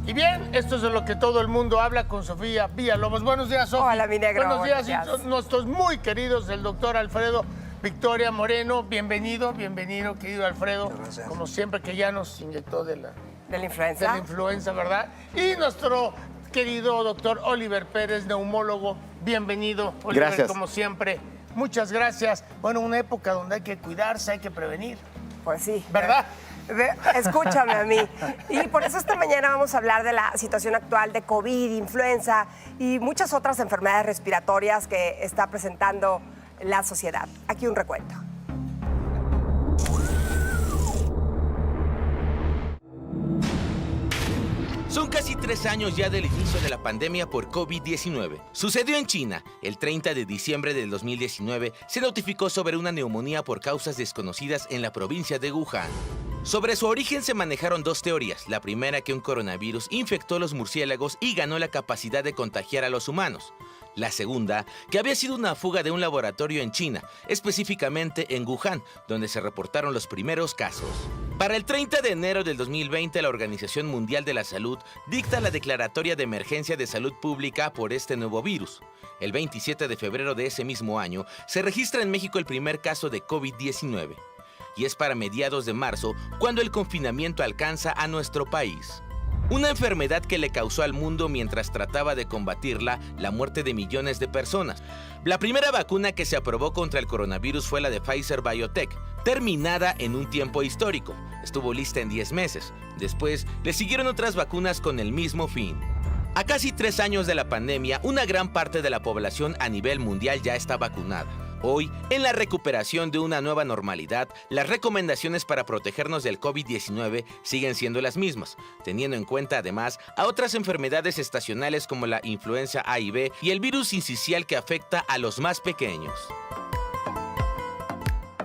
Y bien, esto es de lo que todo el mundo habla con Sofía Villalobos. Buenos días, Sofía. Hola, mi negro. Buenos días. Y nuestros muy queridos, el doctor Alfredo Victoria Moreno. Bienvenido, querido Alfredo. Gracias. Como siempre, que ya nos inyectó de la influenza, ¿verdad? Y nuestro querido doctor Oliver Pérez, neumólogo. Bienvenido, Oliver, Gracias. como siempre. Muchas gracias. Bueno, una época donde hay que cuidarse, hay que prevenir. Pues sí. ¿Verdad? Escúchame a mí. Y por eso esta mañana vamos a hablar de la situación actual de COVID, influenza y muchas otras enfermedades respiratorias que está presentando la sociedad. Aquí un recuento. Son casi 3 años ya del inicio de la pandemia por COVID-19. Sucedió en China. El 30 de diciembre del 2019 se notificó sobre una neumonía por causas desconocidas en la provincia de Wuhan. Sobre su origen se manejaron 2 teorías. La primera, que un coronavirus infectó a los murciélagos y ganó la capacidad de contagiar a los humanos. La segunda, que había sido una fuga de un laboratorio en China, específicamente en Wuhan, donde se reportaron los primeros casos. Para el 30 de enero del 2020, la Organización Mundial de la Salud dicta la declaratoria de emergencia de salud pública por este nuevo virus. El 27 de febrero de ese mismo año, se registra en México el primer caso de COVID-19. Y es para mediados de marzo cuando el confinamiento alcanza a nuestro país. Una enfermedad que le causó al mundo, mientras trataba de combatirla, la muerte de millones de personas. La primera vacuna que se aprobó contra el coronavirus fue la de Pfizer BioNTech, terminada en un tiempo histórico. Estuvo lista en 10 meses. Después, le siguieron otras vacunas con el mismo fin. A casi 3 años de la pandemia, una gran parte de la población a nivel mundial ya está vacunada. Hoy, en la recuperación de una nueva normalidad, las recomendaciones para protegernos del COVID-19 siguen siendo las mismas, teniendo en cuenta además a otras enfermedades estacionales como la influenza A y B y el virus sincicial que afecta a los más pequeños.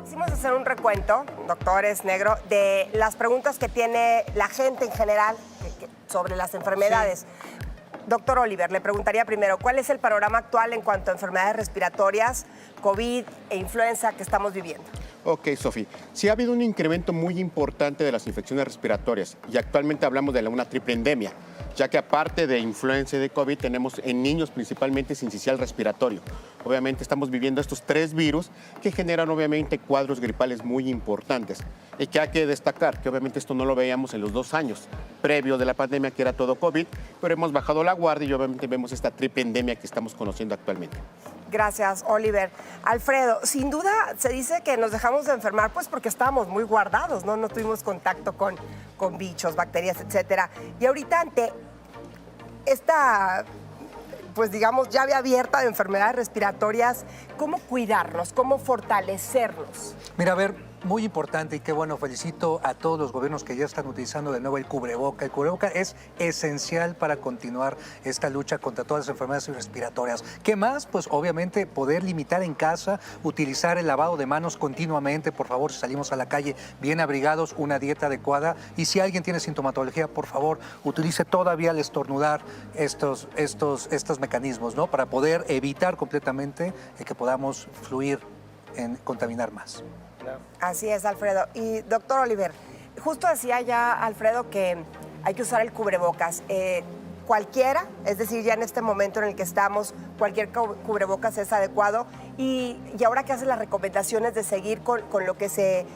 Quisimos hacer un recuento, doctores negro, de las preguntas que tiene la gente en general sobre las enfermedades. Sí. Doctor Oliver, le preguntaría primero, ¿cuál es el panorama actual en cuanto a enfermedades respiratorias, COVID e influenza que estamos viviendo? Ok, Sofi. Sí ha habido un incremento muy importante de las infecciones respiratorias y actualmente hablamos de una triple endemia, ya que aparte de influenza y de COVID tenemos en niños principalmente sincicial respiratorio. Obviamente estamos viviendo estos 3 virus que generan obviamente cuadros gripales muy importantes. Y que hay que destacar que obviamente esto no lo veíamos en los 2 años previos de la pandemia, que era todo COVID, pero hemos bajado la guardia y obviamente vemos esta triple endemia que estamos conociendo actualmente. Gracias, Oliver. Alfredo, sin duda se dice que nos dejamos de enfermar pues porque estábamos muy guardados, ¿no? No tuvimos contacto con bichos, bacterias, etcétera. Y ahorita ante esta, pues digamos, llave abierta de enfermedades respiratorias, ¿cómo cuidarnos? ¿Cómo fortalecernos? Mira, a ver, muy importante y qué bueno, felicito a todos los gobiernos que ya están utilizando de nuevo el cubreboca. El cubreboca es esencial para continuar esta lucha contra todas las enfermedades respiratorias. ¿Qué más? Pues obviamente poder limitar en casa, utilizar el lavado de manos continuamente, por favor, si salimos a la calle bien abrigados, una dieta adecuada. Y si alguien tiene sintomatología, por favor, utilice todavía al estornudar estos mecanismos, ¿no? Para poder evitar completamente que podamos fluir en contaminar más. Así es, Alfredo. Y doctor Oliver, justo decía ya Alfredo que hay que usar el cubrebocas. Cualquiera, es decir, ya en este momento en el que estamos, cualquier cubrebocas es adecuado. Y ahora que hace las recomendaciones de seguir con lo que se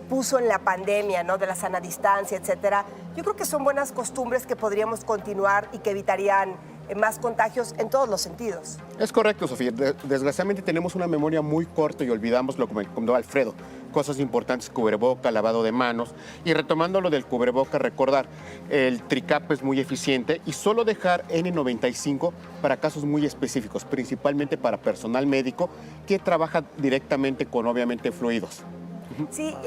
puso en la pandemia, ¿no? De la sana distancia, etcétera, yo creo que son buenas costumbres que podríamos continuar y que evitarían más contagios en todos los sentidos. Es correcto, Sofía. Desgraciadamente tenemos una memoria muy corta y olvidamos lo que me contó Alfredo. Cosas importantes, cubreboca, lavado de manos. Y retomando lo del cubreboca, recordar, el TRICAP es muy eficiente y solo dejar N95 para casos muy específicos, principalmente para personal médico que trabaja directamente con, obviamente, fluidos. Sí,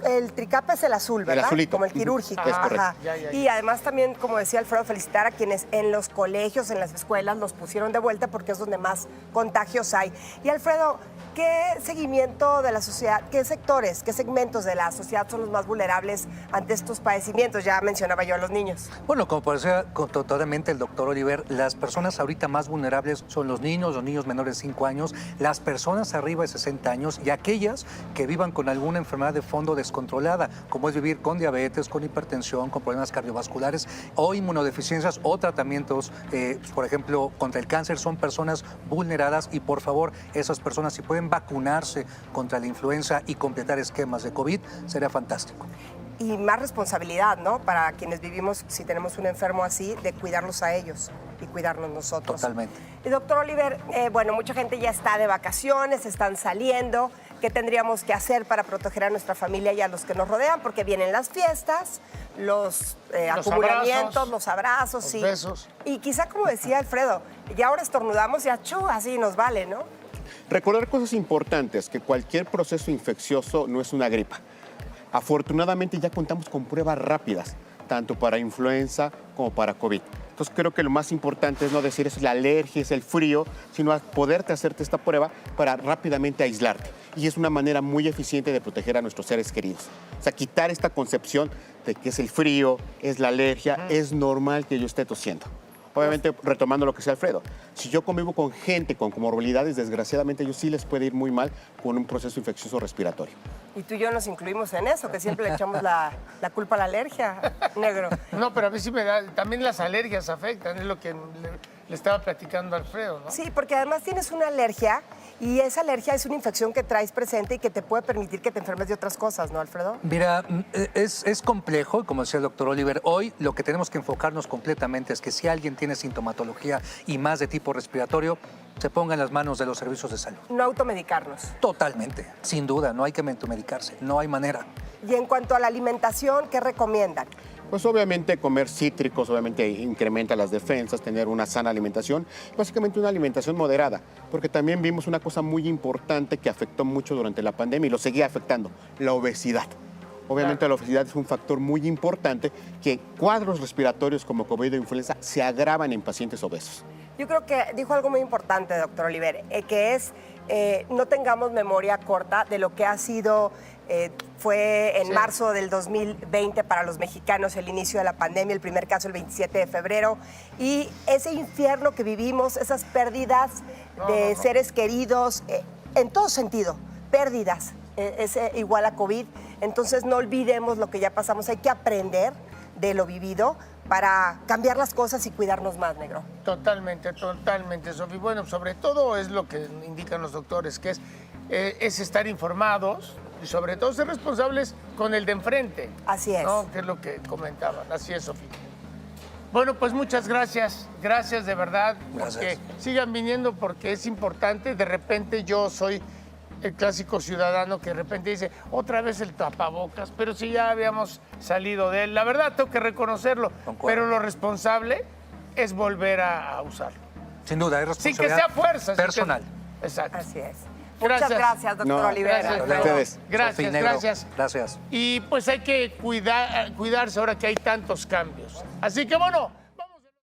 el TRICAP es el azul, ¿verdad? El azulito. Como el quirúrgico. Es correcto. Ajá. Ya. Y además también, como decía Alfredo, felicitar a quienes en los colegios, en las escuelas, los pusieron de vuelta porque es donde más contagios hay. Y Alfredo, ¿qué seguimiento de la sociedad, qué sectores, qué segmentos de la sociedad son los más vulnerables ante estos padecimientos? Ya mencionaba yo a los niños. Bueno, como decía totalmente el doctor Oliver, las personas ahorita más vulnerables son los niños menores de 5 años, las personas arriba de 60 años y aquellas que vivan con alguna enfermedad de fondo descontrolada, como es vivir con diabetes, con hipertensión, con problemas cardiovasculares o inmunodeficiencias o tratamientos, por ejemplo, contra el cáncer. Son personas vulneradas y por favor, esas personas si pueden vacunarse contra la influenza y completar esquemas de COVID, sería fantástico. Y más responsabilidad, ¿no? Para quienes vivimos, si tenemos un enfermo así, de cuidarlos a ellos y cuidarnos nosotros. Totalmente. Y doctor Oliver, bueno, mucha gente ya está de vacaciones, están saliendo. ¿Qué tendríamos que hacer para proteger a nuestra familia y a los que nos rodean? Porque vienen las fiestas, los acumulamientos, los abrazos, los sí. besos. Y quizá, como decía Alfredo, ya ahora estornudamos y achú, así nos vale, ¿no? Recordar cosas importantes, que cualquier proceso infeccioso no es una gripa. Afortunadamente ya contamos con pruebas rápidas, tanto para influenza como para COVID. Entonces creo que lo más importante es no decir es la alergia, es el frío, sino poderte hacerte esta prueba para rápidamente aislarte. Y es una manera muy eficiente de proteger a nuestros seres queridos. O sea, quitar esta concepción de que es el frío, es la alergia, es normal que yo esté tosiendo. Obviamente, retomando lo que decía Alfredo, si yo convivo con gente con comorbilidades, desgraciadamente a ellos sí les puede ir muy mal con un proceso infeccioso respiratorio. Y tú y yo nos incluimos en eso, que siempre le echamos la culpa a la alergia, negro. No, pero a mí sí me da, también las alergias afectan, es lo que le estaba platicando a Alfredo, ¿no? Sí, porque además tienes una alergia y esa alergia es una infección que traes presente y que te puede permitir que te enfermes de otras cosas, ¿no, Alfredo? Mira, es complejo, como decía el doctor Oliver. Hoy lo que tenemos que enfocarnos completamente es que si alguien tiene sintomatología y más de tipo respiratorio, se ponga en las manos de los servicios de salud. No automedicarnos. Totalmente, sin duda, no hay que automedicarse, no hay manera. Y en cuanto a la alimentación, ¿qué recomiendan? Pues obviamente comer cítricos, obviamente incrementa las defensas, tener una sana alimentación, básicamente una alimentación moderada, porque también vimos una cosa muy importante que afectó mucho durante la pandemia y lo seguía afectando, la obesidad. Obviamente la obesidad es un factor muy importante que cuadros respiratorios como COVID o influenza se agravan en pacientes obesos. Yo creo que dijo algo muy importante, doctor Oliver, que es no tengamos memoria corta de lo que ha sido, fue en marzo del 2020 para los mexicanos el inicio de la pandemia, el primer caso el 27 de febrero, y ese infierno que vivimos, esas pérdidas de seres queridos, en todo sentido, pérdidas, es igual a COVID. Entonces no olvidemos lo que ya pasamos, hay que aprender de lo vivido para cambiar las cosas y cuidarnos más, negro. Totalmente, totalmente, Sofi. Bueno, sobre todo es lo que indican los doctores, que es estar informados y sobre todo ser responsables con el de enfrente. Así es. ¿No? Que es lo que comentaban. Así es, Sofi. Bueno, pues muchas gracias. Gracias de verdad. Gracias. Porque sigan viniendo porque es importante. De repente yo soy el clásico ciudadano que de repente dice, otra vez el tapabocas, pero si ya habíamos salido de él. La verdad, tengo que reconocerlo, Concuerdo. pero lo responsable es volver a usarlo. Sin duda, es Sin que responsabilidad sea fuerza. sin que- personal. Exacto. Así es. Gracias. Muchas gracias, doctor No, Olivera. gracias, A ustedes. Gracias, Sofía Negro, gracias. Gracias. Y pues hay que cuidarse ahora que hay tantos cambios. Así que bueno,